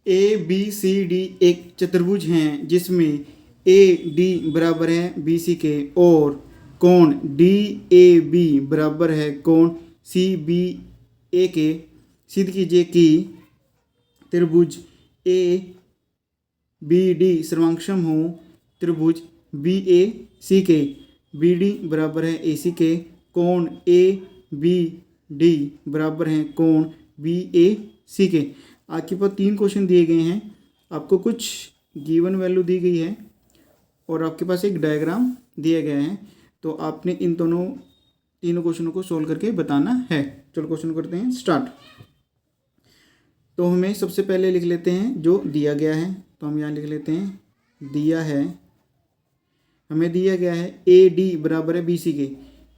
A B C D एक चतुर्भुज हैं जिसमें ए डी बराबर है बी सी के और कोण डी ए बी बराबर है कोण सी बी ए के। सिद्ध कीजिए कि त्रिभुज ए बी डी सर्वांगसम हो त्रिभुज बी ए सी के। बी डी बराबर है ए सी के। कोण ए बी डी बराबर है कोण बी ए सी के। आपके पास 3 क्वेश्चन दिए गए हैं, आपको कुछ गिवन वैल्यू दी गई है और आपके पास एक डायग्राम दिया गया है। तो आपने इन तीनों क्वेश्चनों को सोल्व करके बताना है। चलो क्वेश्चन करते हैं स्टार्ट। तो हमें सबसे पहले लिख लेते हैं जो दिया गया है। तो हम यहाँ लिख लेते हैं दिया है, हमें दिया गया है ए डी बराबर है बी सी के।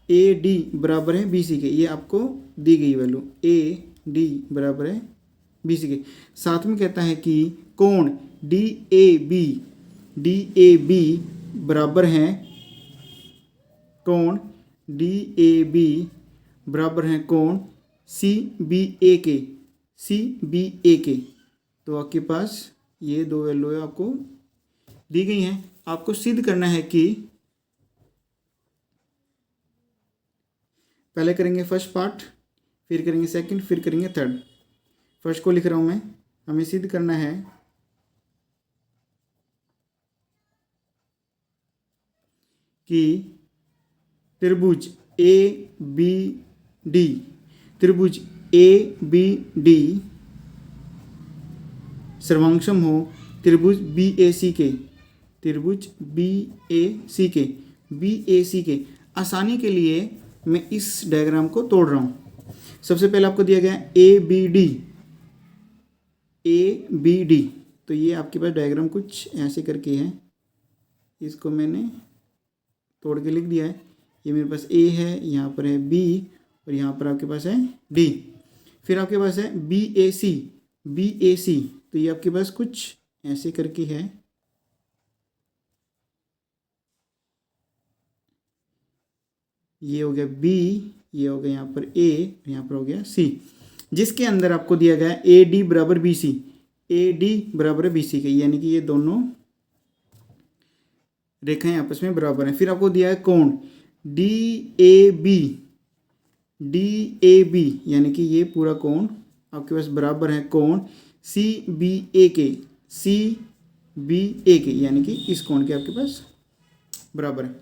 ए डी बराबर है बी सी के, ये आपको दी गई वैल्यू ए डी बराबर है बी सी के। साथ में कहता है कि कोण डी ए बी बराबर है कोण डी ए बी बराबर है कोण सी बी ए के। सी बी ए के तो आपके पास ये 2 वैल्यू आपको दी गई हैं। आपको सिद्ध करना है कि पहले करेंगे फर्स्ट पार्ट, फिर करेंगे सेकंड, फिर करेंगे थर्ड। फर्स्ट को लिख रहा हूं मैं। हमें सिद्ध करना है कि त्रिभुज ए बी डी त्रिभुज ए बी डी सर्वांगसम हो त्रिभुज बी ए सी के। त्रिभुज बी ए सी के, बी ए सी के। आसानी के लिए मैं इस डायग्राम को तोड़ रहा हूँ। सबसे पहले आपको दिया गया A B D, A B D. तो ये आपके पास डायग्राम कुछ ऐसे करके है, इसको मैंने तोड़ के लिख दिया है। ये मेरे पास ए है, यहाँ पर है बी और यहाँ पर आपके पास है डी। फिर आपके पास है बी ए सी, बी ए सी। तो ये आपके पास कुछ ऐसे करके है। ये हो गया बी, ये हो गया यहाँ पर ए, यहाँ पर हो गया सी, जिसके अंदर आपको दिया गया ए डी बराबर बी सी। ए डी बराबर है बी सी के, यानी कि ये दोनों रेखाएं आपस में बराबर हैं। फिर आपको दिया है कोण D A B, D A B, यानी कि ये पूरा कोण आपके पास बराबर है कोण सी बी ए के। सी बी ए के यानी कि इस कोण के आपके पास बराबर है।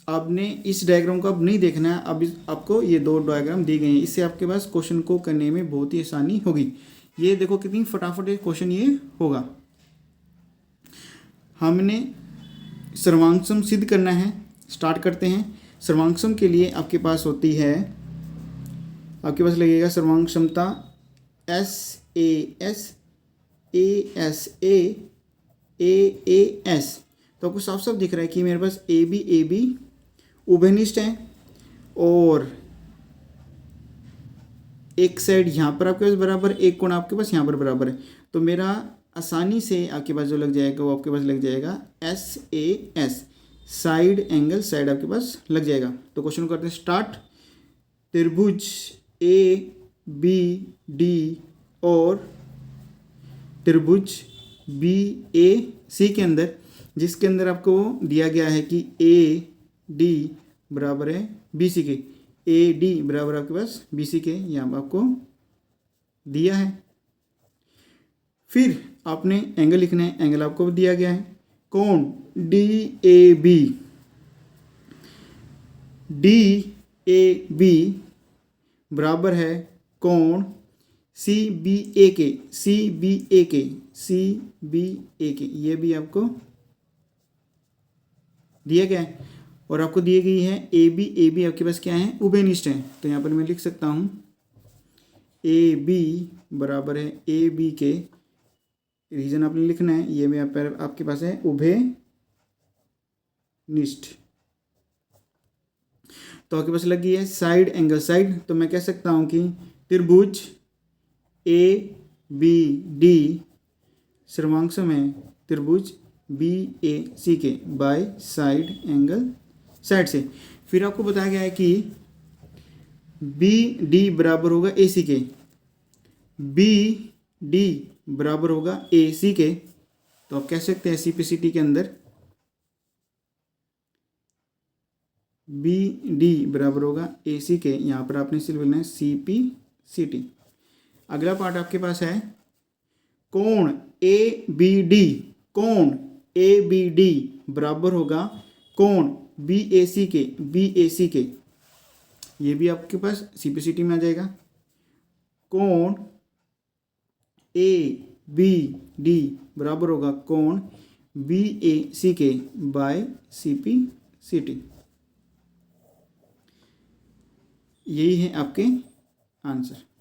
आपने इस डायग्राम को अब नहीं देखना है, अब आपको ये 2 डायग्राम दी गए हैं। इससे आपके पास क्वेश्चन को करने में बहुत ही आसानी होगी। ये देखो कितनी फटाफट क्वेश्चन ये होगा। हमने सर्वांगसम सिद्ध करना है। स्टार्ट करते हैं। सर्वांगसम के लिए आपके पास होती है, आपके पास लगेगा सर्वांगक्षमता S A S A S. तो आपको साफ साफ दिख रहा है कि मेरे पास ए बी उभयनिष्ठ है और एक साइड यहाँ पर आपके पास बराबर, एक कोण आपके पास यहाँ पर बराबर है। तो मेरा आसानी से आपके पास जो लग जाएगा वो आपके पास लग जाएगा S A S, side angle side आपके पास लग जाएगा। तो क्वेश्चन करते हैं स्टार्ट। त्रिभुज ए बी डी और त्रिभुज बी ए सी के अंदर, जिसके अंदर आपको दिया गया है कि ए डी बराबर है बी सी के। ए डी बराबर आपके पास बी सी के, यहाँ पर आपको दिया है। फिर आपने एंगल लिखना है। एंगल आपको दिया गया है कोण डी ए बी बराबर है कोण सी बी ए के। ये भी आपको दिया गया है और आपको दी गई है ए बी आपके पास क्या है, उभयनिष्ठ है। तो यहाँ पर मैं लिख सकता हूँ ए बी बराबर है ए बी के। रीजन आपने लिखना है, ये में आपके पास है उभयनिष्ठ। तो आपके पास लग गई है साइड एंगल साइड। तो मैं कह सकता हूँ कि त्रिभुज ए बी डी सर्वांगसम है त्रिभुज बी ए सी के बाय साइड एंगल साइड से। फिर आपको बताया गया है कि बी डी बराबर होगा ए सी के। बी डी बराबर होगा ए सी के, तो आप कह सकते हैं CPCT के अंदर बी डी बराबर होगा ए सी के। यहाँ पर आपने सिर्फ लिखना है CPCT। अगला पार्ट आपके पास है कोण ABD, कोण ABD बराबर होगा कोण BAC के, BAC के। ये भी आपके पास CPCT में आ जाएगा। कोण ABD बराबर होगा कोण BAC के बाय CPCT। यही है आपके आंसर।